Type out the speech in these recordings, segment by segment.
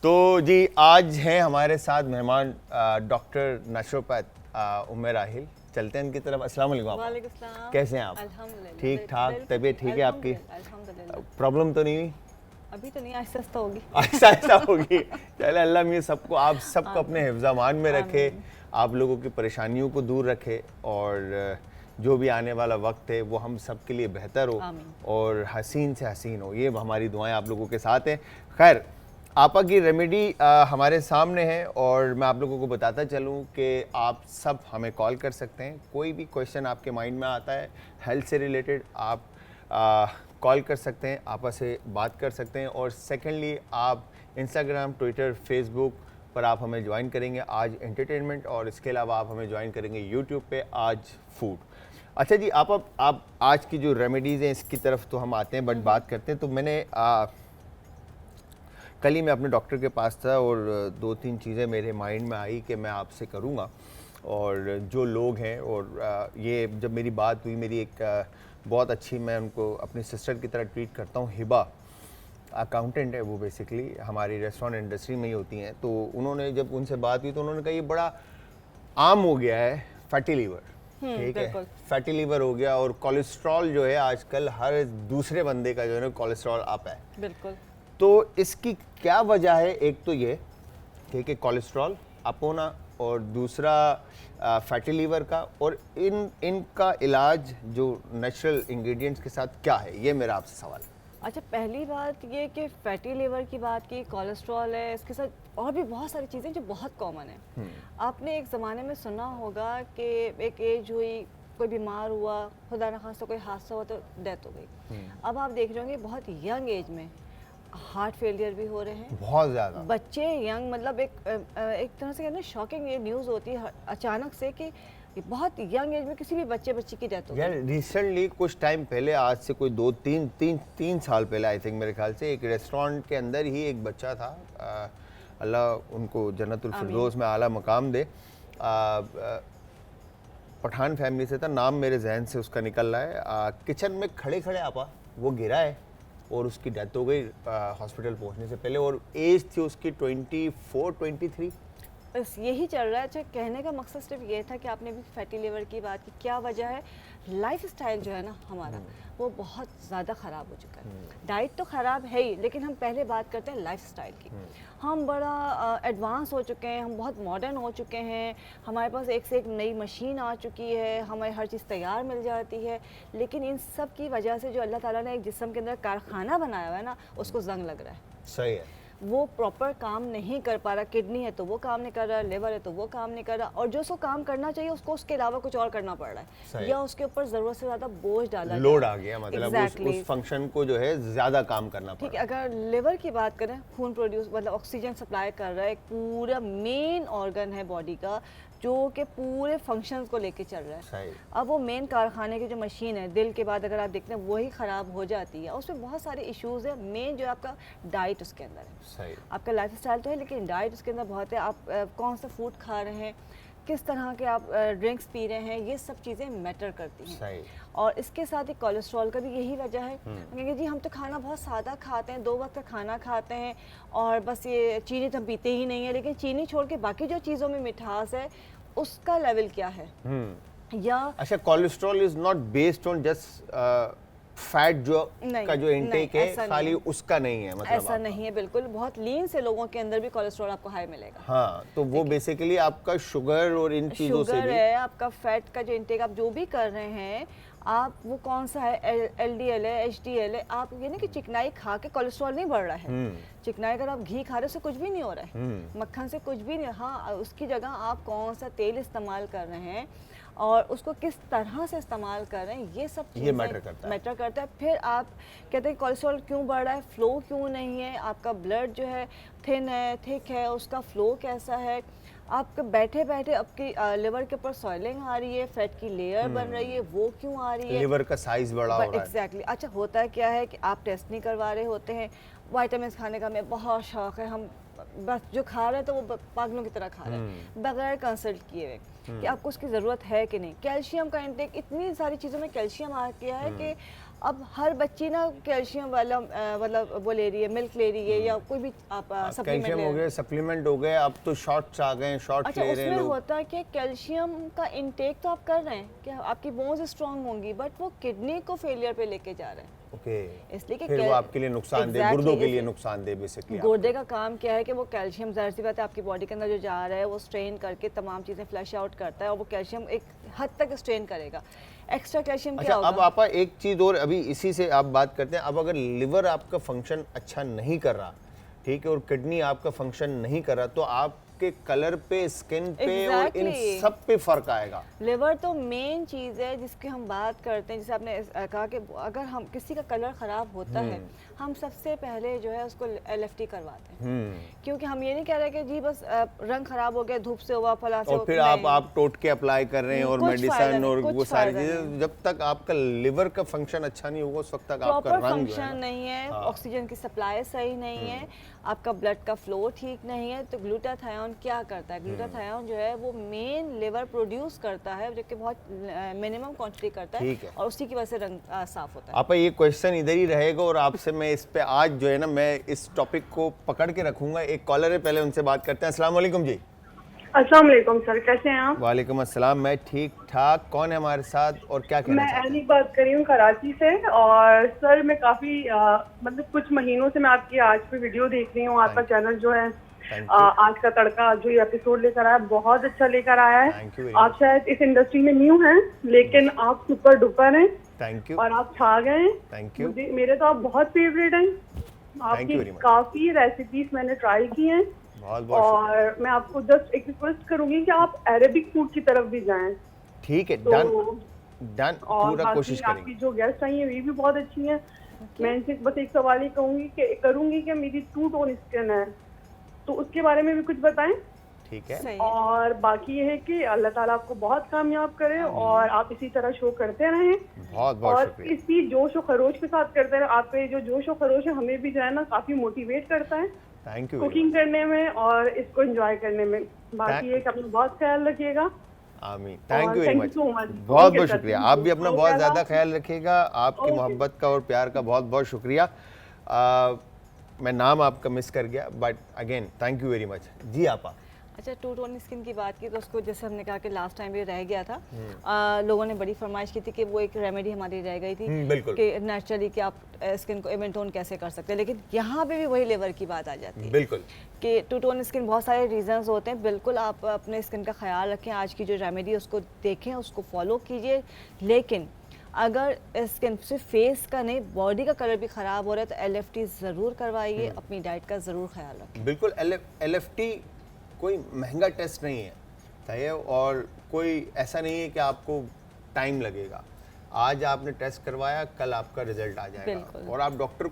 तो जी आज हैं हमारे साथ मेहमान डॉक्टर नेचुरोपैथ उम्मे राहिल। चलते हैं इनकी तरफ। अस्सलाम वालेकुम आपा। वालेकुम सलाम। कैसे हैं आप? अल्हम्दुलिल्लाह। ठीक ठाक, बिल्कुल तबीयत ठीक है आपकी? अल्हम्दुलिल्लाह। प्रॉब्लम तो नहीं हुई? अभी तो नहीं, आहिस्ता आहिस्ता होगी। ऐसा ऐसा होगी। चले अल्लाह मियां सबको, आप सबको अपने हिफ्ज़-अमान में रखे, आप लोगों की परेशानियों को दूर रखे और जो भी आने वाला वक्त है वो हम सब के लिए बेहतर हो और हसीन से हसीन हो। ये हमारी दुआएं आप लोगों के साथ हैं। खैर, आपा की रेमेडी हमारे सामने है और मैं आप लोगों को बताता चलूँ कि आप सब हमें कॉल कर सकते हैं। कोई भी क्वेश्चन आपके माइंड में आता है हेल्थ से रिलेटेड, आप कॉल कर सकते हैं, आपस से बात कर सकते हैं। और सेकेंडली आप इंस्टाग्राम, ट्विटर, फेसबुक पर आप हमें ज्वाइन करेंगे आज एंटरटेनमेंट, और इसके अलावा आप हमें ज्वाइन करेंगे यूट्यूब पे आज फूड। अच्छा जी, आप आज की जो रेमेडीज़ हैं इसकी तरफ तो हम आते हैं, बट बात करते हैं। तो मैंने कल ही मैं अपने डॉक्टर के पास था और दो तीन चीज़ें मेरे माइंड में आई कि मैं आपसे करूँगा। और जो लोग हैं, और ये जब मेरी बात हुई, मेरी एक बहुत अच्छी, मैं उनको अपनी सिस्टर की तरह ट्रीट करता हूँ, हिबा अकाउंटेंट है वो, बेसिकली हमारी रेस्टोरेंट इंडस्ट्री में ही होती हैं। तो उन्होंने जब उनसे बात हुई तो उन्होंने कहा ये बड़ा आम हो गया है फैटी लीवर। ठीक है, फैटी लीवर हो गया और कोलेस्ट्रॉल जो है आजकल हर दूसरे बंदे का जो है ना कोलेस्ट्रॉल अप है। बिल्कुल। तो इसकी क्या वजह है? एक तो ये ठीक है कोलेस्ट्रॉल अप होना, और दूसरा फैटी लीवर का, और इनका इलाज जो नेचुरल इंग्रेडिएंट्स के साथ क्या है, ये मेरा आपसे सवाल है। अच्छा, पहली बात ये कि फैटी लिवर की बात की, कोलेस्ट्रॉल है, इसके साथ और भी बहुत सारी चीज़ें जो बहुत कॉमन है। आपने एक ज़माने में सुना होगा कि एक एज हुई, कोई बीमार हुआ, खुदा न खास्ता कोई हादसा हुआ तो डेथ हो गई। अब आप देख रहे होंगे बहुत यंग एज में हार्ट फेलियर भी हो रहे हैं, बहुत ज़्यादा बच्चे यंग, मतलब एक तरह से कहना शॉकिंग ये न्यूज़ होती है अचानक से कि बहुत यंग एज में किसी भी बच्चे की डेथ हो गई। यार रिसेंटली कुछ टाइम पहले, आज से कोई तीन साल पहले आई थिंक, मेरे ख्याल से एक रेस्टोरेंट के अंदर ही एक बच्चा था, अल्लाह उनको जन्नतुल फिरदौस में आला मकाम दे, पठान फैमिली से था, नाम मेरे जहन से उसका निकल रहा है। किचन में खड़े खड़े आपा वो गिरा है और उसकी डेथ हो गई हॉस्पिटल पहुंचने से पहले, और एज थी उसकी 24-23। बस यही चल रहा है। अच्छा, कहने का मकसद सिर्फ ये था कि आपने भी फैटी लिवर की बात की, क्या वजह है? लाइफस्टाइल जो है ना हमारा, वो बहुत ज़्यादा ख़राब हो चुका है। डाइट तो ख़राब है ही, लेकिन हम पहले बात करते हैं लाइफस्टाइल की। हम बड़ा एडवांस हो चुके हैं, हम बहुत मॉडर्न हो चुके हैं, हमारे पास एक से एक नई मशीन आ चुकी है, हमें हर चीज़ तैयार मिल जाती है, लेकिन इन सब की वजह से जो अल्लाह ताला ने एक जिस्म के अंदर कारखाना बनाया हुआ है ना, उसको जंग लग रहा है। सही है, वो प्रॉपर काम नहीं कर पा रहा। किडनी है तो वो काम नहीं कर रहा, लिवर है तो वो काम नहीं कर रहा, और जो उसको काम करना चाहिए उसको उसके अलावा कुछ और करना पड़ रहा है, या उसके ऊपर ज़रूरत से ज़्यादा बोझ डाला, लोड आ गया, मतलब उस फंक्शन को जो है ज़्यादा काम करना पड़ रहा है। ठीक है, अगर लिवर की बात करें, खून प्रोड्यूस मतलब ऑक्सीजन सप्लाई कर रहा है, एक पूरा मेन ऑर्गन है बॉडी का जो कि पूरे फंक्शंस को लेके चल रहा है। अब वो मेन कारखाने की जो मशीन है, दिल के बाद अगर आप देखते हैं वही ख़राब हो जाती है, उसमें बहुत सारे इश्यूज़ हैं। मेन जो है आपका डाइट उसके अंदर है, आपका लाइफस्टाइल तो है लेकिन डाइट उसके अंदर बहुत है। आप कौन सा फूड खा रहे हैं, किस तरह के आप ड्रिंक्स पी रहे हैं, ये सब चीज़ें मैटर करती हैं। और इसके साथ ही कोलेस्ट्रॉल का भी यही वजह है। क्योंकि जी हम तो खाना बहुत सादा खाते हैं, 2 वक्त का खाना खाते हैं, और बस ये चीनी तो हम पीते ही नहीं है, लेकिन चीनी छोड़ के बाकी जो चीज़ों में मिठास है उसका लेवल क्या है? या अच्छा, cholesterol is not based on just fat का जो इनटेक है, खाली उसका नहीं है, मतलब ऐसा नहीं है, बिल्कुल। बहुत लीन से लोगों के अंदर भी कोलेस्ट्रॉल आपको हाई मिलेगा। हाँ, तो वो बेसिकली आपका शुगर और इन चीजों से भी है, आपका फैट का जो इनटेक आप जो भी कर रहे हैं, आप वो कौन सा है, LDL है, HDL है, आप ये ना कि चिकनाई खा के कोलेस्ट्रॉल नहीं बढ़ रहा है। चिकनाई अगर आप घी खा रहे हो उससे कुछ भी नहीं हो रहा है, मक्खन से कुछ भी नहीं। हाँ, उसकी जगह आप कौन सा तेल इस्तेमाल कर रहे हैं और उसको किस तरह से इस्तेमाल कर रहे हैं, ये सब चीज़ें मैटर करता है। फिर आप कहते हैं कोलेस्ट्रॉल क्यों बढ़ रहा है, फ्लो क्यों नहीं है, आपका ब्लड जो है थिन है, थिक है, उसका फ्लो कैसा है, आपके बैठे बैठे आपकी लिवर के ऊपर सॉइलिंग आ रही है, फैट की लेयर बन रही है, वो क्यों आ रही है, लिवर का साइज बड़ा हो रहा है। एग्जैक्टली। अच्छा, होता क्या है कि आप टेस्ट नहीं करवा रहे होते हैं। विटामिन खाने का हमें बहुत शौक है, हम बस जो खा रहे हैं तो वो पागलों की तरह खा रहे हैं बगैर कंसल्ट किए हुए कि आपको उसकी ज़रूरत है कि नहीं। कैल्शियम का इंटेक, इतनी सारी चीज़ों में कैल्शियम आ गया है कि अब हर बच्ची ना कैल्शियम वाला मतलब वो ले रही है, मिल्क ले रही है या कोई भी आप सप्लीमेंट कैल्शियम हो गए, सप्लीमेंट हो गए, अब तो शॉर्ट्स आ गए, शॉर्ट्स अच्छा, ले रहे हैं उसमें लोग। होता है कि कैल्शियम का इनटेक तो आप कर रहे हैं कि आपकी बोन्स स्ट्रांग होंगी, बट वो किडनी को फेलियर पे लेके जा रहे हैं। ओके, इसलिए कि फिर वो आपके लिए नुकसानदेह, गुर्दों के लिए नुकसानदेह बेसिकली। गुर्दे का काम क्या है कि वो कैल्शियम, ज़ाहिर सी बात है आपकी बॉडी के अंदर जो जा रहा है वो स्ट्रेन करके तमाम चीज़ें फ्लश आउट करता है और वो कैल्शियम एक हद तक स्ट्रेन करेगा। एक्स्ट्रा कैल्शियम क्या होगा? अब आपा एक चीज़ और, अभी इसी से आप बात करते हैं, अब अगर लिवर आपका फंक्शन अच्छा नहीं कर रहा, ठीक है, और किडनी आपका फंक्शन नहीं कर रहा, तो आपके कलर पे, स्किन पे और इन सब पे फर्क आएगा। लिवर तो मेन चीज़ है जिसकी हम बात करते हैं। जैसे आपने कहा कि अगर हम किसी का कलर ख़राब होता है, हम सबसे पहले जो है उसको LFT करवाते हैं, क्योंकि हम ये नहीं कह रहे कि जी बस रंग ख़राब हो गया, धूप से हुआ, फला से, और फिर आप टोट के अप्लाई कर रहे हैं और मेडिसिन और वो सारी चीज़ें, जब तक आपका लिवर का फंक्शन अच्छा नहीं होगा उस वक्त तक आपका रंग फंक्शन नहीं है, ऑक्सीजन की सप्लाई सही नहीं है, आपका ब्लड का फ्लो ठीक नहीं है। तो ग्लूटाथायोन क्या करता है? ग्लूटाथायोन जो है वो मेन लिवर प्रोड्यूस करता है, जो कि बहुत मिनिमम क्वांटिटी करता है और उसी की वजह से रंग साफ होता है। आप ये क्वेश्चन इधर ही रहेगा और आपसे मैं इस पे आज जो है ना, मैं इस टॉपिक को पकड़ के रखूंगा। एक कॉलर है, पहले उनसे बात करते हैं। अस्सलाम वालेकुम जी। अस्सलाम वालेकुम सर, कैसे हैं आप? वालेकुम अस्सलाम, मैं ठीक ठाक। कौन है हमारे साथ और क्या कहना चाहते हैं? मैं एनी बात कर रही हूँ कराची से। और सर मैं काफ़ी मतलब कुछ महीनों से मैं आपकी आज पे वीडियो देख रही हूँ। आपका चैनल जो है आज का तड़का जो ये एपिसोड लेकर आया, बहुत अच्छा लेकर आया है। आप शायद इस इंडस्ट्री में न्यू हैं, लेकिन आप सुपर डुपर हैं। Thank you. और आप छा गए। Thank you. मेरे तो आप बहुत फेवरेट हैं। आपकी काफ़ी रेसिपीज मैंने ट्राई की हैं। और मैं आपको जस्ट एक रिक्वेस्ट करूंगी कि आप अरेबिक फूड की तरफ भी जाएं। ठीक है, तो डन, पूरा कोशिश करेंगे। आपकी जो गेस्ट आई हैं वे भी बहुत अच्छी हैं। मैं इनसे बस एक सवाल ही करूंगी कि मेरी 2 टोन स्किन है, तो उसके बारे में भी कुछ बताएं। ठीक है। और बाकी ये है कि अल्लाह ताला आपको बहुत कामयाब करे और आप इसी तरह शो करते रहें। बहुत बहुत और शुक्रिया। इसी जोश और खरोश के साथ करते रहें। आपका ये जो जोश और खरोश है हमें भी जो है ना काफी मोटिवेट करता है थैंक यू कुकिंग करने में और इसको एंजॉय करने में। बाकी ये अपना बहुत ख्याल रखिएगा। आमीन। Thank you very much. बहुत बहुत शुक्रिया। आप भी अपना बहुत ज़्यादा ख्याल रखिएगा। आपकी मोहब्बत का और प्यार का बहुत बहुत शुक्रिया। मैं नाम आपका मिस कर गया, but again thank you very much ji. आपा अच्छा, 2 टोन स्किन की बात की तो उसको जैसे हमने कहा कि लास्ट टाइम भी रह गया था। लोगों ने बड़ी फरमाइश की थी कि वो एक रेमेडी हमारी रह गई थी कि नेचुरली कि आप स्किन को इवन टोन कैसे कर सकते हैं, लेकिन यहाँ पे भी वही लेवर की बात आ जाती है। बिल्कुल कि 2 टोन स्किन बहुत सारे रीजंस होते हैं। बिल्कुल आप अपने स्किन का ख्याल रखें, आज की जो रेमेडी उसको देखें, उसको फॉलो कीजिए। लेकिन अगर स्किन सिर्फ फेस का नहीं, बॉडी का कलर भी ख़राब हो रहा है तो LFT ज़रूर करवाइए। अपनी डाइट का ज़रूर ख्याल रखें। बिल्कुल। LFT कोई महंगा टेस्ट नहीं है, सही है, और कोई ऐसा नहीं है कि आपको टाइम लगेगा। आज आपने टेस्ट करवाया, कल आपका रिजल्ट आ जाएगा। और आप डॉक्टर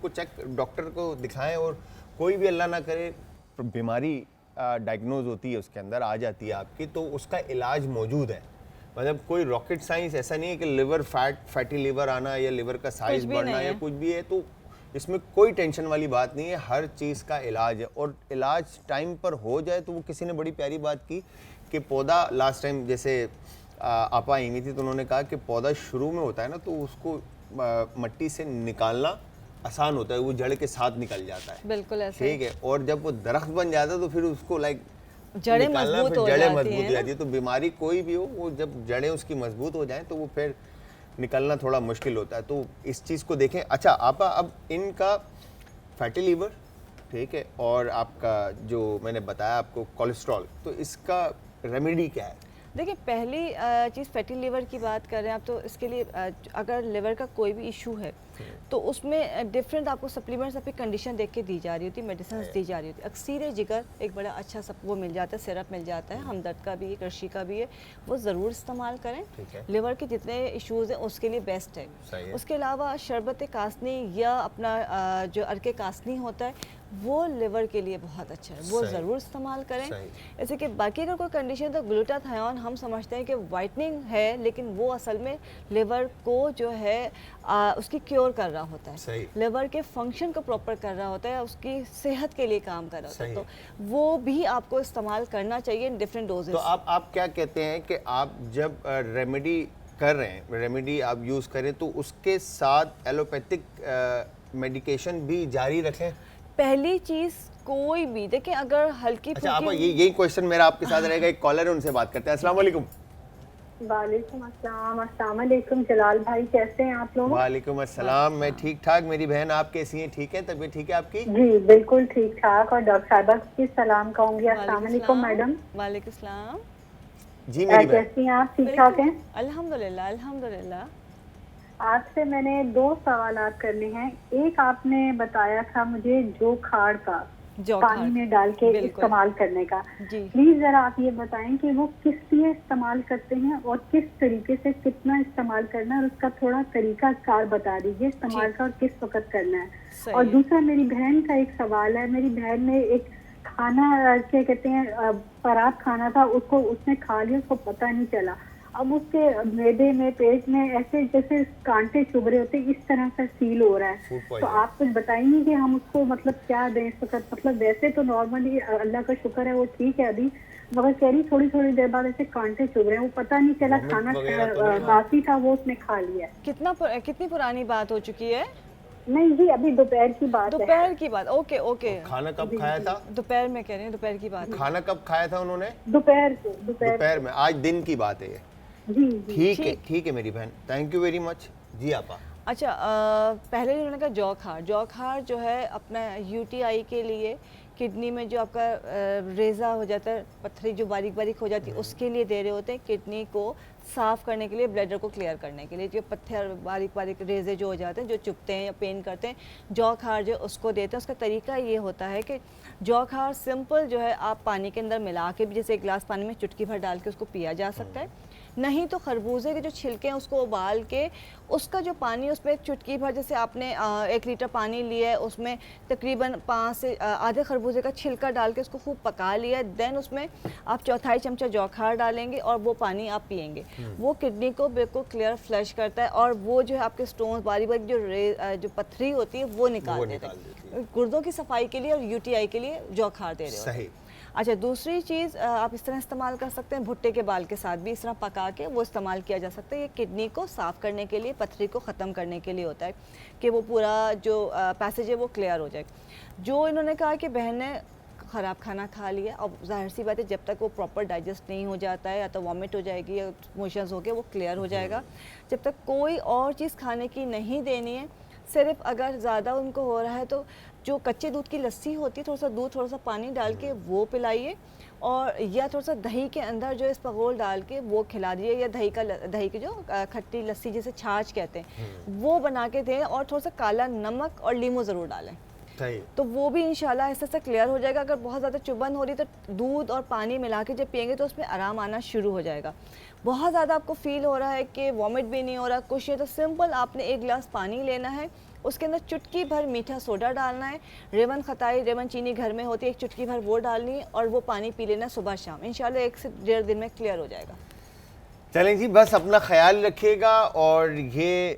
को दिखाएं। और कोई भी अल्लाह ना करे बीमारी डायग्नोज होती है, उसके अंदर आ जाती है आपकी, तो उसका इलाज मौजूद है। मतलब कोई रॉकेट साइंस ऐसा नहीं है कि लिवर फैटी लिवर आना या लिवर का साइज बढ़ना या कुछ भी है, तो इसमें कोई टेंशन वाली बात नहीं है। हर चीज़ का इलाज है और इलाज टाइम पर हो जाए तो वो किसी ने बड़ी प्यारी बात की कि पौधा लास्ट टाइम जैसे आपा आई हुई थी तो उन्होंने कहा कि पौधा शुरू में होता है ना, तो उसको मट्टी से निकालना आसान होता है, वो जड़ के साथ निकल जाता है। बिल्कुल ऐसे, ठीक है। और जब वो दरख्त बन जाता है तो फिर उसको जड़ें मजबूत हो जाती है। तो बीमारी कोई भी हो, वो जब जड़ें उसकी मजबूत हो जाएं तो वो फिर निकलना थोड़ा मुश्किल होता है। तो इस चीज़ को देखें। अच्छा आपा, अब इनका फैटी लीवर, ठीक है, और आपका जो मैंने बताया आपको कोलेस्ट्रॉल, तो इसका रेमेडी क्या है? देखिए, पहली चीज़ फैटी लिवर की बात कर रहे हैं आप, तो इसके लिए अगर लिवर का कोई भी इशू है तो उसमें डिफरेंट आपको सप्लीमेंट्स अपनी कंडीशन देख के दी जा रही होती है, मेडिसिन दी जा रही होती है। अक्सीर जिगर एक बड़ा अच्छा वो मिल जाता है, सिरप मिल जाता है, हमदर्द का भी है, कृषि का भी है, वो ज़रूर इस्तेमाल करें। लिवर के जितने इशूज़ हैं उसके लिए बेस्ट है। उसके अलावा शरबत कासनी या अपना जो अर्के कासनी होता है वो लिवर के लिए बहुत अच्छा है, वो ज़रूर इस्तेमाल करें। जैसे कि बाकी अगर कोई कंडीशन तो ग्लूटाथायोन हम समझते हैं कि वाइटनिंग है, लेकिन वो असल में लिवर को जो है उसकी क्योर कर रहा होता है, लिवर के फंक्शन को प्रॉपर कर रहा होता है, उसकी सेहत के लिए काम कर रहा होता है। तो वो भी आपको इस्तेमाल करना चाहिए इन डिफरेंट डोजेस। तो आप क्या कहते हैं कि आप जब रेमेडी कर रहे हैं, रेमेडी आप यूज़ करें, तो उसके साथ एलोपैथिक मेडिकेशन भी जारी रखें? पहली चीज़ कोई भी देखिए, अगर हल्की अच्छा, आप यही क्वेश्चन मेरा आपके साथ रहेगा। एक कॉलर है, उनसे बात करते हैं। अस्सलाम वालेकुम। वालेकुम अस्सलाम। अस्सलाम वालेकुम जलाल भाई, कैसे हैं आप लोग? वालेकुम अस्सलाम, मैं ठीक ठाक। मेरी बहन, आप कैसी हैं? ठीक है, तबीयत ठीक है आपकी? जी बिल्कुल ठीक ठाक। और डॉक्टर साहिबा की सलाम कहूँगी। अस्सलाम वालेकुम मैडम। वालेकुम सलाम जी मेरी बहन, कैसी हैं आप? ठीक ठाक हैं? अल्हम्दुलिल्लाह अल्हम्दुलिल्लाह। आपसे मैंने 2 सवालात करने हैं। एक आपने बताया था मुझे जो खाड़ का पानी में डाल के इस्तेमाल करने का, प्लीज जरा आप ये बताएं कि वो किस लिए इस्तेमाल करते हैं और किस तरीके से कितना इस्तेमाल करना है, और उसका थोड़ा तरीका कार बता दीजिए इस्तेमाल का और किस वक्त करना है। और दूसरा मेरी बहन का एक सवाल है। मेरी बहन ने एक खाना क्या कहते हैं परात खाना था, उसको उसने खा लिया, उसको पता नहीं चला। अब उसके मैदे में पेट में ऐसे जैसे कांटे चुभ रहे होते, इस तरह से फील हो रहा है। तो आप कुछ बताएंगे कि हम उसको मतलब क्या दें इस वक्त? मतलब वैसे तो नॉर्मली अल्लाह का शुक्र है वो ठीक है अभी, मगर कह रही थोड़ी देर बाद ऐसे कांटे चुभ रहे हैं, वो पता नहीं चला खाना बासी था वो उसने खा लिया। कितनी पुरानी बात हो चुकी है? नहीं जी, अभी दोपहर की बात है। दोपहर की बात, ओके ओके। खाना कब खाया था? दोपहर में कह रहे हैं, दोपहर की बात। खाना कब खाया था उन्होंने? दोपहर में। आज दिन की बात है ये। ठीक है मेरी बहन, thank you very much. Ji आपा। अच्छा, पहले उन्होंने कहा जौ खार जो है अपना यूटीआई के लिए, किडनी में जो आपका रेज़ा हो जाता है, पत्थरी जो बारीक बारीक हो जाती है, उसके लिए दे रहे होते हैं। किडनी को साफ़ करने के लिए, ब्लडर को क्लियर करने के लिए, जो पत्थर बारीक बारीक रेज़े जो हो जाते हैं, जो चुभते हैं या पेन करते हैं, जौ खार जो उसको देते हैं। उसका तरीका ये होता है कि जौ खार सिंपल जो है आप पानी के अंदर मिला के भी, जैसे एक गिलास पानी में चुटकी भर डाल के उसको पिया जा सकता है। नहीं तो खरबूजे के जो छिलके हैं उसको उबाल के उसका जो पानी, उसमें एक चुटकी भर, जैसे आपने 1 लीटर पानी लिया है, उसमें तकरीबन 5 से आधे खरबूजे का छिलका डाल के उसको खूब पका लिया, देन उसमें आप 1/4 चमचा जौखार डालेंगे और वो पानी आप पिएंगे। वो किडनी को बिल्कुल क्लियर फ्लश करता है और वो जो है आपके स्टोन्स बारीक बारीक जो पत्थरी होती है वो निकाल देते हैं। गुर्दों की सफाई के लिए और यूटीआई के लिए जौखार दे रहे हो। अच्छा, दूसरी चीज़ आप इस तरह इस्तेमाल कर सकते हैं, भुट्टे के बाल के साथ भी इस तरह पका के वो इस्तेमाल किया जा सकता है। ये किडनी को साफ़ करने के लिए, पथरी को ख़त्म करने के लिए होता है कि वो पूरा जो पैसेज है वो क्लियर हो जाए। जो इन्होंने कहा कि बहन ने ख़राब खाना खा लिया, अब जाहिर सी बात है जब तक वो प्रॉपर डाइजेस्ट नहीं हो जाता है, या तो वॉमिट हो जाएगी या मोशंस हो के वो क्लियर हो जाएगा। जब तक कोई और चीज़ खाने की नहीं देनी है, सिर्फ अगर ज़्यादा उनको हो रहा है तो जो कच्चे दूध की लस्सी होती है, थोड़ा सा दूध थोड़ा सा पानी डाल के वो पिलाइए, और या थोड़ा सा दही के अंदर जो इस्पगोल डाल के वो खिला दीजिए, या दही की जो खट्टी लस्सी जिसे छाछ कहते हैं वो बना के दें, और थोड़ा सा काला नमक और लीमू ज़रूर डालें, तो वो भी इंशाल्लाह ऐसे से क्लियर हो जाएगा। अगर बहुत ज़्यादा चुभन हो रही तो दूध और पानी मिला के जब पियेंगे तो उसमें आराम आना शुरू हो जाएगा। बहुत ज़्यादा आपको फील हो रहा है कि वॉमिट भी नहीं हो रहा, कुछ है, तो सिंपल आपने 1 गिलास पानी लेना है, उसके अंदर चुटकी भर मीठा सोडा डालना है, रेवन खटाई, रेवन चीनी घर में होती है, 1 चुटकी भर वो डालनी है, और वो पानी पी लेना सुबह शाम। इंशाल्लाह 1 से 1.5 दिन में क्लियर हो जाएगा। चलें जी, बस अपना ख्याल रखिएगा, और ये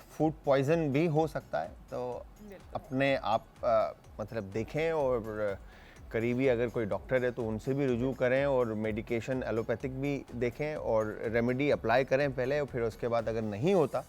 फूड पॉइजन भी हो सकता है, तो अपने आप मतलब देखें, और करीबी अगर कोई डॉक्टर है तो उनसे भी रुजू करें, और मेडिकेशन एलोपैथिक भी देखें और रेमेडी अप्लाई करें पहले, और फिर उसके बाद अगर नहीं होता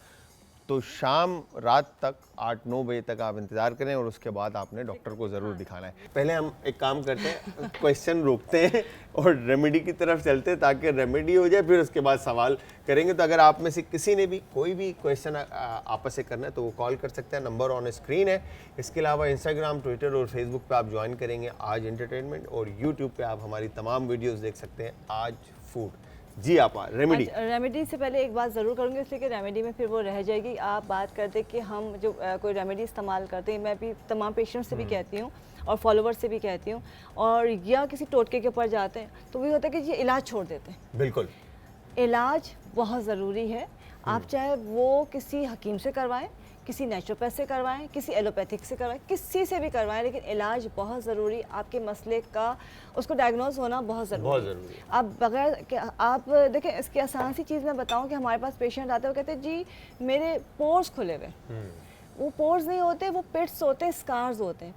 तो शाम रात तक 8-9 बजे तक आप इंतज़ार करें, और उसके बाद आपने डॉक्टर को ज़रूर दिखाना है। पहले हम एक काम करते हैं, क्वेश्चन रोकते हैं और रेमेडी की तरफ चलते हैं, ताकि रेमेडी हो जाए, फिर उसके बाद सवाल करेंगे। तो अगर आप में से किसी ने भी कोई भी क्वेश्चन आपस से करना है तो वो कॉल कर सकते हैं, नंबर ऑन स्क्रीन है। इसके अलावा इंस्टाग्राम, ट्विटर और फेसबुक पे आप ज्वाइन करेंगे आज एंटरटेनमेंट, और यूट्यूब पे आप हमारी तमाम वीडियोज़ देख सकते हैं आज फूड। जी आपा, रेमेडी से पहले एक बात ज़रूर करूँगी, इसलिए कि रेमेडी में फिर वो रह जाएगी। आप बात करते कि हम जो कोई रेमेडी इस्तेमाल करते हैं, मैं भी तमाम पेशेंट से भी कहती हूँ और फॉलोवर से भी कहती हूँ, और या किसी टोटके के ऊपर जाते हैं तो भी होता है कि ये इलाज छोड़ देते हैं। बिल्कुल, इलाज बहुत ज़रूरी है। आप चाहे वो किसी हकीम से करवाएं, किसी नेचुरोपैथ से करवाएं, किसी एलोपैथिक से करवाएं, किसी से भी करवाएं, लेकिन इलाज बहुत ज़रूरी, आपके मसले का उसको डायग्नोज होना बहुत ज़रूरी है। आप बगैर आप देखें, इसकी आसान सी चीज़ मैं बताऊं कि हमारे पास पेशेंट आते हैं, वो कहते हैं जी मेरे पोर्स खुले हुए, वो पोर्स नहीं होते, वो पिट्स होते हैं, स्कार्स होते हैं।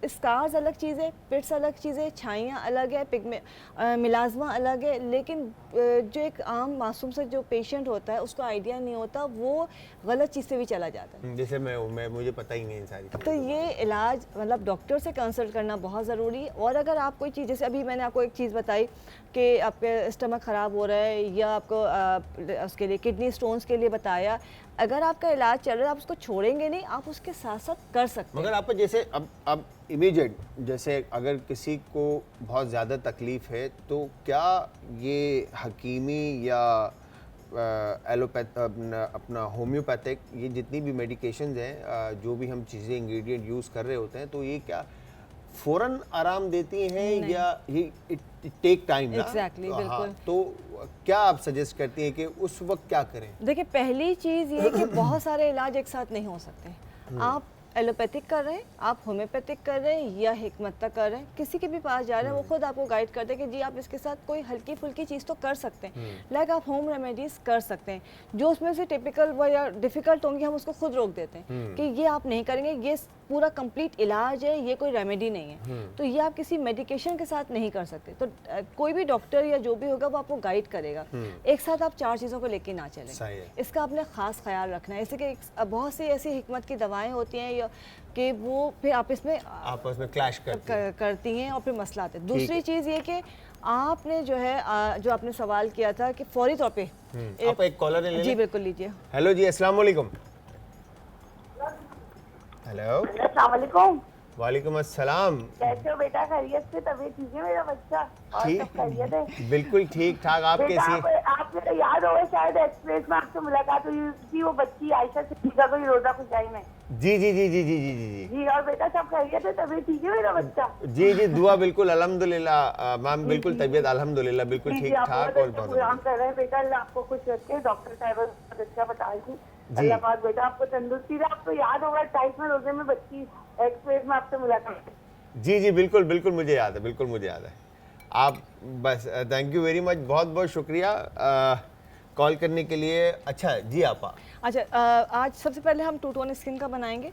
स्कार्स अलग चीज़ है, पिट्स अलग चीज़ है, छाइयाँ अलग है, मिलाजमा अलग है, लेकिन जो एक आम मासूम से जो पेशेंट होता है उसको आइडिया नहीं होता, वो गलत चीज़ से भी चला जाता है। जैसे मैं मुझे पता ही नहीं है सारी चीज़ें। तो ये इलाज मतलब डॉक्टर से कंसल्ट करना बहुत ज़रूरी है। और अगर आप कोई चीज़, जैसे अभी मैंने आपको एक चीज़ बताई कि आपके स्टमक ख़राब हो रहा है या आपको उसके लिए किडनी स्टोन्स के लिए बताया, अगर आपका इलाज चल रहा है आप उसको छोड़ेंगे नहीं, आप उसके साथ साथ कर सकते हैं। मगर आप जैसे अब इमीडिएट, जैसे अगर किसी को बहुत ज़्यादा तकलीफ है तो क्या ये हकीमी या एलोपैथ अपना होम्योपैथिक, ये जितनी भी मेडिकेशंस हैं, जो भी हम चीज़ें इंग्रेडिएंट यूज़ कर रहे होते हैं, तो ये क्या फ़ौरन आराम देती हैं या ये इट टेक टाइम ना? Exactly, बिल्कुल। तो क्या आप सजेस्ट करती हैं कि उस वक्त क्या करें? देखिए, पहली चीज़ ये है कि बहुत सारे इलाज एक साथ नहीं हो सकते। आप एलोपैथिक कर रहे हैं, आप होम्योपैथिक कर रहे हैं या हिकमत तक कर रहे हैं, किसी के भी पास जा रहे हैं वो खुद आपको गाइड करते हैं कि जी आप इसके साथ कोई हल्की फुल्की चीज़ तो कर सकते हैं, लाइक आप होम रेमेडीज़ कर सकते हैं। जो उसमें से टिपिकल या डिफ़िकल्ट होंगी हम उसको खुद रोक देते हैं कि ये आप नहीं करेंगे, ये पूरा कंप्लीट इलाज है, ये कोई रेमेडी नहीं है, तो ये आप किसी मेडिकेशन के साथ नहीं कर सकते। तो कोई भी डॉक्टर या जो भी होगा वो आपको गाइड करेगा। एक साथ आप 4 चीज़ों को लेके ना चलें, इसका आपने ख़ास ख्याल रखना है। जैसे कि बहुत सी ऐसी हिकमत की दवाएं होती हैं कि वो फिर आपस में क्लैश करती हैं और फिर मसला आता है। दूसरी चीज़ ये कि आपने जो है जो आपने सवाल किया था कि फौरी तौर पे आप एक कॉलर ले लें। जी बिल्कुल लीजिए। हेलो जी, अस्सलाम वालेकुम। हेलो, अस्सलाम वालेकुम। वालेकुम अस्सलाम। कैसे हो बेटा? खैरियत से? तबीयत ठीक है मेरा बच्चा? और सब खैरियत है? बिल्कुल ठीक ठाक। आप कैसी हैं? आपने तो याद होगा शायद एक्सप्रेस में आपसे मुलाकात हुई थी, वो बच्ची आयशा सिद्दीका को रोजा खुशाई में। जी जी जी जी जी जी जी जी। और बेटा सब खैरियत है? तबीयत ठीक है मेरा बच्चा? जी जी, दुआ बिल्कुल अल्हम्दुलिल्लाह मैम, बिल्कुल तबीयत अल्हम्दुलिल्लाह बिल्कुल ठीक ठाक। और प्रोग्राम कर रहे हैं बेटा, अल्लाह आपको खुश रखे। डॉक्टर साहब बहुत अच्छा बता रही थी, अल्लाह पाक बेटा आपको तंदुरुस्ती रहे। आपको याद होगा 28वें रोजे में बच्ची एक्सप्रेस में आपसे मुलाकात। जी जी बिल्कुल बिल्कुल मुझे याद है, बिल्कुल मुझे याद है। आप बस थैंक यू वेरी मच, बहुत बहुत शुक्रिया कॉल करने के लिए। अच्छा जी आपा, अच्छा आज सबसे पहले हम 2 टोन स्किन का बनाएंगे।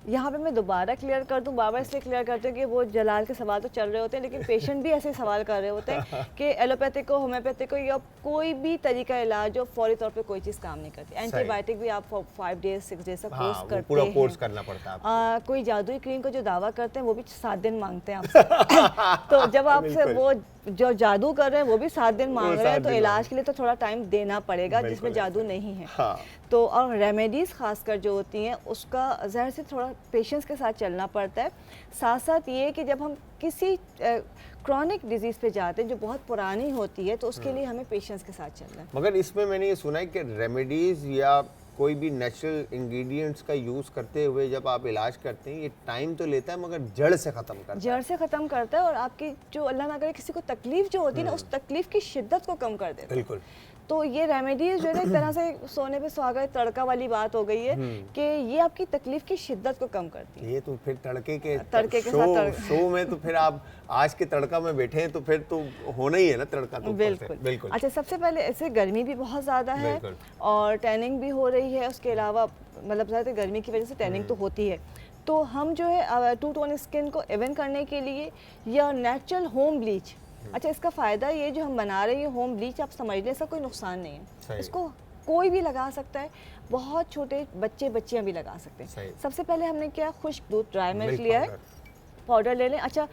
यहाँ पे मैं दोबारा क्लियर कर दूँ, बार बार इसलिए क्लियर करते हैं कि वो जलाल के सवाल तो चल रहे होते हैं, लेकिन पेशेंट भी ऐसे सवाल कर रहे होते हैं कि एलोपैथिक हो, होम्योपैथिक हो या कोई भी तरीका इलाज हो, फौरी तौर पे कोई चीज़ काम नहीं करती। एंटीबायोटिक भी आप 5 डेज 6 डेज का कोर्स करते हैं, पूरा कोर्स करना पड़ता है। कोई जादुई क्रीम को जो दावा करते हैं वो भी 7 दिन मांगते हैं आपसे। तो जब आपसे वो जो जादू कर रहे हैं वो भी 7 दिन मांग रहे हैं, तो इलाज के लिए तो थोड़ा टाइम देना पड़ेगा जिसमें जादू नहीं है। तो और रेमेडीज़ खासकर जो होती हैं उसका ज़ाहिर से थोड़ा पेशेंस के साथ चलना पड़ता है। साथ साथ ये कि जब हम किसी क्रॉनिक डिजीज़ पे जाते हैं जो बहुत पुरानी होती है, तो उसके लिए हमें पेशेंस के साथ चलना है। मगर इसमें मैंने ये सुना है कि रेमेडीज़ या कोई भी नेचुरल इंग्रेडिएंट्स का यूज़ करते हुए जब आप इलाज करते हैं, ये टाइम तो लेता है मगर जड़ से ख़त्म करता है। जड़ से ख़त्म करता है और आपकी जो अल्लाह ना करे किसी को तकलीफ जो होती है ना, उस तकलीफ की शिद्दत को कम कर देता है। बिल्कुल। तो ये रेमेडीज जो है एक तरह से सोने पे सुहागा तड़का वाली बात हो गई है कि ये आपकी तकलीफ की शिद्दत को कम करती है। ये तो फिर तड़के के शो में तो फिर आप आज के तड़का में बैठे हैं तो फिर तो होना ही है ना तड़का। तो बिल्कुल बिल्कुल। अच्छा, सबसे पहले ऐसे गर्मी भी बहुत ज़्यादा है और टैनिंग भी हो रही है, उसके अलावा मतलब ज़्यादा गर्मी की वजह से टैनिंग तो होती है। तो हम जो है 2 टोन स्किन को इवन करने के लिए या नेचुरल होम ब्लीच, अच्छा इसका फ़ायदा ये जो हम बना रहे हैं होम ब्लीच, आप समझ लें इसका कोई नुकसान नहीं है, इसको कोई भी लगा सकता है, बहुत छोटे बच्चे बच्चियां भी लगा सकते हैं। सबसे पहले हमने क्या, खुश्क दूध ड्राई मिल्क लिया है, पाउडर ले लें। अच्छा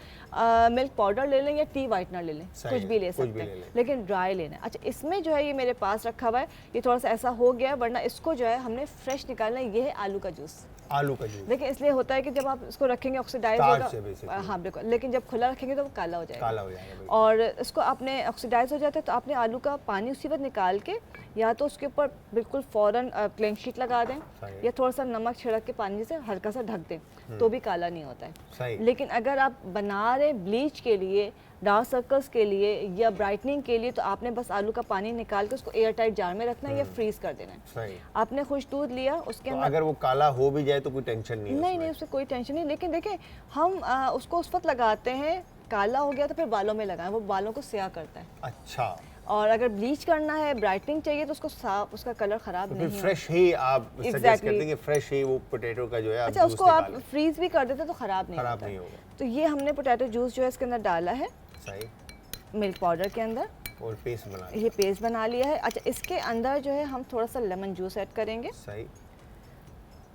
मिल्क पाउडर ले लें या टी वाइटनर ले लें, कुछ भी ले सकते हैं, लेकिन ड्राई लेना है। अच्छा इसमें जो है ये मेरे पास रखा हुआ है, ये थोड़ा सा ऐसा हो गया, वरना इसको जो है हमने फ्रेश निकालना है। ये है आलू का जूस। आलू का जूस देखिए इसलिए होता है कि जब आप इसको रखेंगे ऑक्सीडाइज होगा, हाँ बिल्कुल, लेकिन जब खुला रखेंगे तो वो काला हो जाएगा। और इसको आपने ऑक्सीडाइज हो जाता है तो आपने आलू का पानी उसी वक्त निकाल के या तो उसके ऊपर बिल्कुल फ़ौरन क्लीन शीट लगा दें या थोड़ा सा नमक छिड़क के पानी से हल्का सा ढक दें, तो भी काला नहीं होता है। लेकिन अगर आप बना रहे ब्लीच के लिए, डार्क सर्कल्स के लिए या ब्राइटनिंग के लिए, तो आपने बस आलू का पानी निकाल के उसको एयर टाइट जार में रखना है या फ्रीज कर देना है। आपने खुश्क दूध लिया, उसके अंदर अगर वो काला हो भी जाए तो कोई टेंशन नहीं है? नहीं, उससे कोई टेंशन नहीं। लेकिन देखें हम उसको उस वक्त लगाते हैं, काला हो गया तो फिर बालों में लगाएं, वो बालों को स्याह करता है। अच्छा, और अगर ब्लीच करना है, ब्राइटनिंग चाहिए तो उसको साफ, उसका कलर खराब नहीं होगा। फ्रेश ही आप सजेस्ट करते हैं कि फ्रेश ही वो पोटैटो का जो है अच्छा, उसको आप फ्रीज भी कर देते तो खराब नहीं होगा। तो ये हमने पोटैटो जूस जो है इसके अंदर डाला है, सही, मिल्क पाउडर के अंदर, और पेस्ट बना लिया। ये पेस्ट बना लिया है। अच्छा, इसके अंदर जो है हम थोड़ा सा लेमन जूस ऐड करेंगे। सही।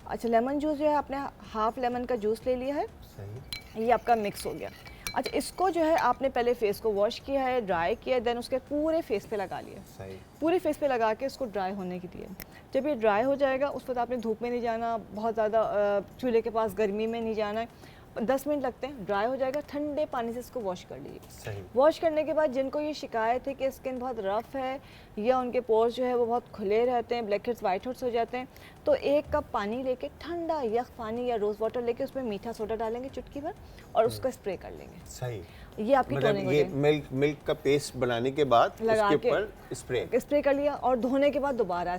अच्छा, लेमन जूस जो है आपने हाफ लेमन का जूस ले लिया है। सही। ये आपका मिक्स हो गया। अच्छा, इसको जो है आपने पहले फेस को वॉश किया है, ड्राई किया, देन उसके पूरे फेस पे लगा लिया। सही। पूरे फेस पे लगा के इसको ड्राई होने के लिए, जब ये ड्राई हो जाएगा उस वक्त आपने धूप में नहीं जाना, बहुत ज़्यादा चूल्हे के पास गर्मी में नहीं जाना है। 10 मिनट लगते हैं, ड्राई हो जाएगा, ठंडे पानी से इसको वॉश कर लीजिए। वॉश करने के बाद जिनको ये शिकायत है कि स्किन बहुत रफ़ है या उनके पोर्स जो है वो बहुत खुले रहते हैं, ब्लैक हेड्स वाइट हेड्स हो जाते हैं, तो 1 कप पानी लेके, ठंडा यख पानी या रोज़ वाटर लेके उसमें मीठा सोडा डालेंगे चुटकी भर और उसका स्प्रे कर लेंगे। सही। ये आपकी टोनिंग हो जाएगी। ये मिल्क का पेस्ट बनाने के बाद उसके ऊपर स्प्रे कर लिया और धोने के बाद दोबारा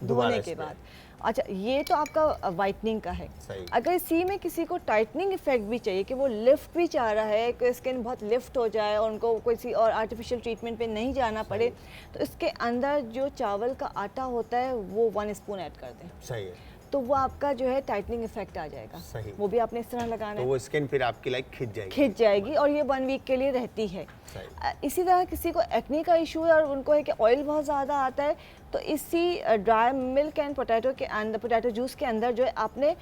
धोने के बाद। अच्छा, ये तो आपका वाइटनिंग का है। अगर इसी में किसी को टाइटनिंग इफेक्ट भी चाहिए कि वो लिफ्ट भी चाह रहा है कि स्किन बहुत लिफ्ट हो जाए और उनको किसी और आर्टिफिशियल ट्रीटमेंट पे नहीं जाना पड़े, तो इसके अंदर जो चावल का आटा होता है वो 1 स्पून ऐड कर दें। सही है। तो वो आपका जो है टाइटनिंग इफेक्ट आ जाएगा। सही। वो भी आपने इस तरह लगाना है, तो वो स्किन फिर आपकी खिंच जाएगी और ये 1 वीक के लिए रहती है। इसी तरह किसी को एक्ने का इशू है और उनको है कि ऑयल बहुत ज़्यादा आता है, तो इसी ड्राई मिल्क एंड पोटैटो के अंदर, पोटैटो जूस के अंदर जो है आपने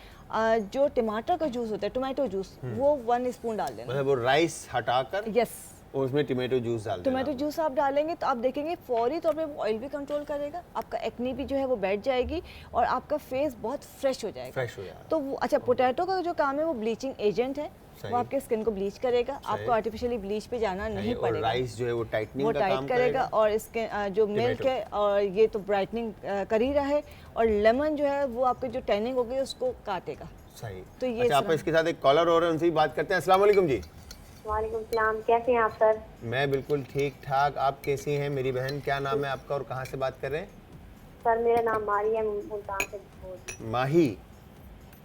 जो टमाटर का जूस होता है, टोमेटो जूस, वो 1 स्पून डाल देना। मतलब वो राइस हटाकर यस, और उसमें टोमेटो जूस डाल देना। टोमेटो जूस आप डालेंगे तो आप देखेंगे फौरी तौर पे ऑयल भी कंट्रोल करेगा, आपका एक्ने भी जो है वो बैठ जाएगी और आपका फेस बहुत फ्रेश हो जाएगा। तो वो, अच्छा, पोटैटो का जो काम है वो ब्लीचिंग एजेंट है, वो आपके स्किन को ब्लीच करेगा, आपको आर्टिफिशियली ब्लीच पे जाना नहीं पड़ेगा। राइस जो है वो टाइटनिंग का काम करेगा और इसके जो मिल्क है और ये तो ब्राइटनिंग कर ही रहा है, और लेमन जो है वो आपके जो टैनिंग होगी उसको काटेगा। सही। तो ये अच्छा, आप इसके साथ एक कॉलर और उनसे भी बात करते हैं। अस्सलाम वालेकुम जी। वालेकुम सलाम, कैसे हैं आप सर? मैं बिल्कुल ठीक ठाक, आप कैसी हैं मेरी बहन? क्या नाम है आपका और कहाँ से बात कर रहे हैं? सर मेरा नाम मारिया, मुल्तान से। माही?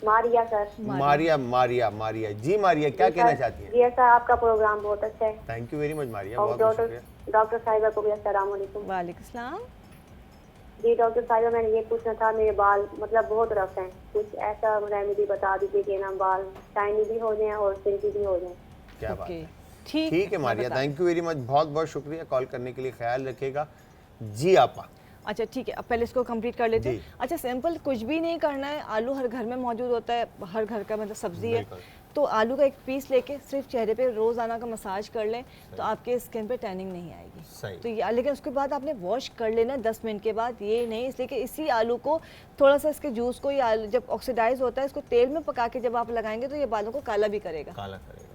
Maria sir. मारिया जी। मारिया, क्या कहना चाहती हैं? जी सर, आपका प्रोग्राम बहुत अच्छा है। Thank you very much Maria, बहुत शुक्रिया। डॉक्टर साहिबा को भी अस्सलाम वालेकुम। वालेकुम सलाम। जी डॉक्टर साहिबा, मैंने ये पूछना था, मेरे बाल मतलब बहुत रफ हैं, कुछ ऐसा रेमेडी बता दीजिए कि ना बाल शाइनी भी हो जाएं और सिल्की भी हो जाएं। क्या बात है। ठीक है Maria, thank you very much, बहुत बहुत शुक्रिया कॉल करने के लिए, ख्याल रखिएगा जी। आपा अच्छा ठीक है, अब पहले इसको कंप्लीट कर लेते हैं। अच्छा, सिंपल कुछ भी नहीं करना है, आलू हर घर में मौजूद होता है, हर घर का मतलब सब्जी है, तो आलू का एक पीस लेके सिर्फ चेहरे पे रोज़ाना का मसाज कर लें तो आपके स्किन पे टैनिंग नहीं आएगी। सही। तो ये, लेकिन उसके बाद आपने वॉश कर लेना 10 मिनट के बाद, ये नहीं, इसलिए कि इसी आलू को थोड़ा सा इसके जूस को, ये जब ऑक्सीडाइज होता है इसको तेल में पका के जब आप लगाएंगे तो ये बालों को काला भी करेगा।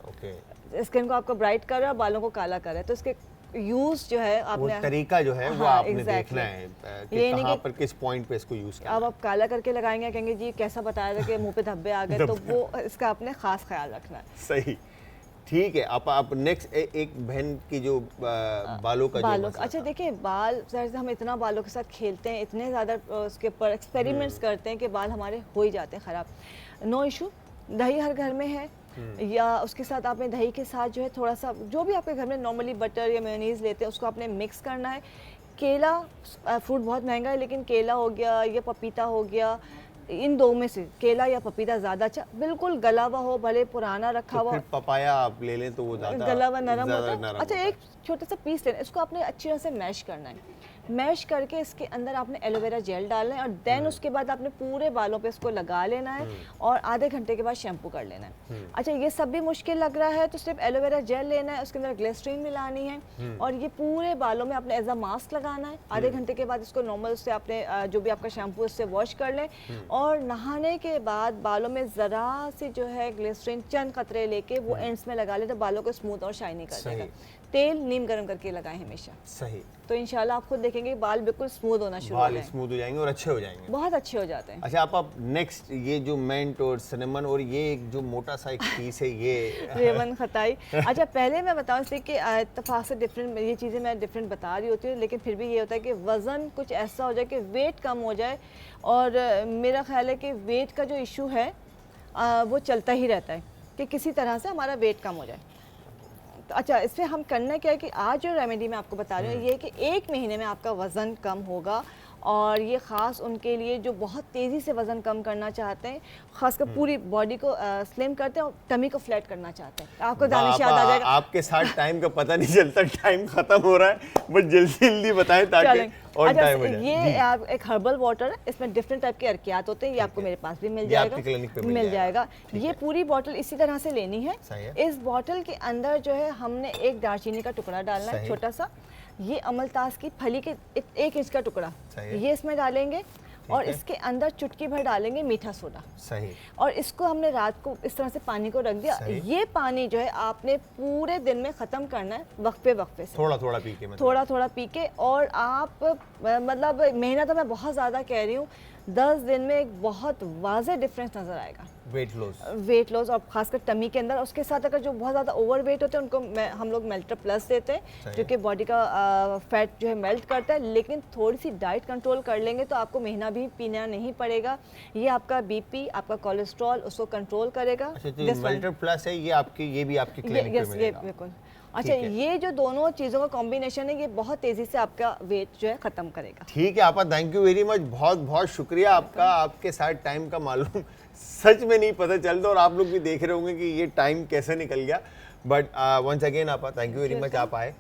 ओके, स्किन को आपका ब्राइट कर रहा है, बालों को काला कर रहा है, तो इसके यूज जो है आपने, वो तरीका जो है वो आपने देखना है कि कहाँ पर किस पॉइंट पे इसको यूज करना है। अब आप काला करके लगाएंगे, कहेंगे जी कैसा बताया था कि मुंह पे धब्बे आ गए, तो वो इसका आपने खास ख्याल रखना है। सही, ठीक है। आप नेक्स्ट एक बहन की जो बालों का जो अच्छा देखिए, बाल जैसे हम इतना बालों के साथ खेलते हैं, इतने ज़्यादा उसके ऊपर एक्सपेरिमेंट्स करते हैं कि बाल हमारे हो ही जाते हैं ख़राब। नो इशू, दही हर घर में है, या उसके साथ आपने दही के साथ जो है थोड़ा सा जो भी आपके घर में नॉर्मली बटर या मेयोनीज लेते हैं उसको आपने मिक्स करना है। केला फ्रूट बहुत महंगा है, लेकिन केला हो गया या पपीता हो गया, इन दो में से केला या पपीता ज़्यादा अच्छा, बिल्कुल गला हुआ हो, भले पुराना रखा हुआ। तो पपाया आप ले लें तो वो ज़्यादा गला हुआ नरम होता है। अच्छा, एक छोटा सा पीस लेना, इसको आपने अच्छी तरह से मैश करना है, मैश करके इसके अंदर आपने एलोवेरा जेल डालना है और देन उसके बाद आपने पूरे बालों पे इसको लगा लेना है और आधे घंटे के बाद शैम्पू कर लेना है। अच्छा, ये सब भी मुश्किल लग रहा है तो सिर्फ एलोवेरा जेल लेना है, उसके अंदर ग्लिसरीन मिलानी है और ये पूरे बालों में आपने एज अ मास्क लगाना है। आधे घंटे के बाद इसको नॉर्मल से आपने जो भी आपका शैम्पू उससे वॉश कर लें और नहाने के बाद बालों में ज़रा सी जो है ग्लिसरीन चंद कतरे लेके वो एंड्स में लगा ले तो बालों को स्मूथ और शाइनी कर देगा। तेल नीम गर्म करके लगाएं हमेशा। सही। तो इंशाल्लाह आप खुद देखेंगे बाल बिल्कुल स्मूथ होना शुरू हो जाएंगे, स्मूथ हो जाएंगे और अच्छे हो जाएंगे, बहुत अच्छे हो जाते हैं। अच्छा, आप नेक्स्ट ये जो मेंट और सिनेमन और ये एक जो मोटा सा एक पीस है ये रेवन खताई। अच्छा, पहले मैं बताऊं इसलिए कि इत्तेफाक से डिफरेंट ये चीज़ें मैं डिफरेंट बता रही होती हूँ, लेकिन फिर भी ये होता है कि वज़न कुछ ऐसा हो जाए कि वेट कम हो जाए, और मेरा ख्याल है कि वेट का जो इशू है वो चलता ही रहता है कि किसी तरह से हमारा वेट कम हो जाए। तो अच्छा, इससे हम करना क्या है कि आज जो रेमेडी मैं आपको बता रही हूँ ये कि 1 महीने में आपका वज़न कम होगा, और ये ख़ास उनके लिए जो बहुत तेज़ी से वज़न कम करना चाहते हैं, ख़ासकर पूरी बॉडी को स्लिम करते हैं और टमी को फ्लैट करना चाहते हैं। आपको दानिश याद आ जाएगा। आपके साथ टाइम का पता नहीं चलता, टाइम खत्म हो रहा है, बस जल्दी जल्दी बताएं ताकि और टाइम हो जाए। ये एक हर्बल वाटर है, इसमें डिफरेंट टाइप के अर्कियात होते हैं, ये आपको मेरे पास भी मिल जाएगा, मिल जाएगा। ये पूरी बॉटल इसी तरह से लेनी है। इस बॉटल के अंदर जो है हमने एक दालचीनी का टुकड़ा डालना है, छोटा सा। ये अमलतास की फली के 1 इंच का टुकड़ा, ये इसमें डालेंगे, और इसके अंदर चुटकी भर डालेंगे मीठा सोडा। सही। और इसको हमने रात को इस तरह से पानी को रख दिया। ये पानी जो है आपने पूरे दिन में ख़त्म करना है, वक्फे वक्फे से, थोड़ा थोड़ा पी के, मतलब थोड़ा थोड़ा पी के। और आप मतलब महीना तो मैं बहुत ज़्यादा कह रही हूँ, 10 दिन में एक बहुत वाज़ेह डिफरेंस नज़र आएगा, वेट लॉस, और खासकर टमी के अंदर। उसके साथ अगर जो बहुत ज़्यादा ओवर वेट होते हैं उनको हम लोग मेल्टर प्लस देते हैं, जो कि बॉडी का फैट जो है मेल्ट करता है। लेकिन थोड़ी सी डाइट कंट्रोल कर लेंगे तो आपको महीना भी पीना नहीं पड़ेगा। ये आपका बीपी, आपका कोलेस्ट्रॉल उसको कंट्रोल करेगा। मेल्टर प्लस है ये आपकी, ये भी आपकी क्लिनिक पे मिलेगा। बिल्कुल। अच्छा, ये जो दोनों चीज़ों का कॉम्बिनेशन है, ये बहुत तेज़ी से आपका वेट जो है ख़त्म करेगा। ठीक है आपा, थैंक यू वेरी मच, बहुत बहुत शुक्रिया आपका। आपके साथ टाइम का मालूम सच में नहीं पता चलता, और आप लोग भी देख रहे होंगे कि ये टाइम कैसे निकल गया। बट वंस अगेन आपा, थैंक यू वेरी मच, आप आए।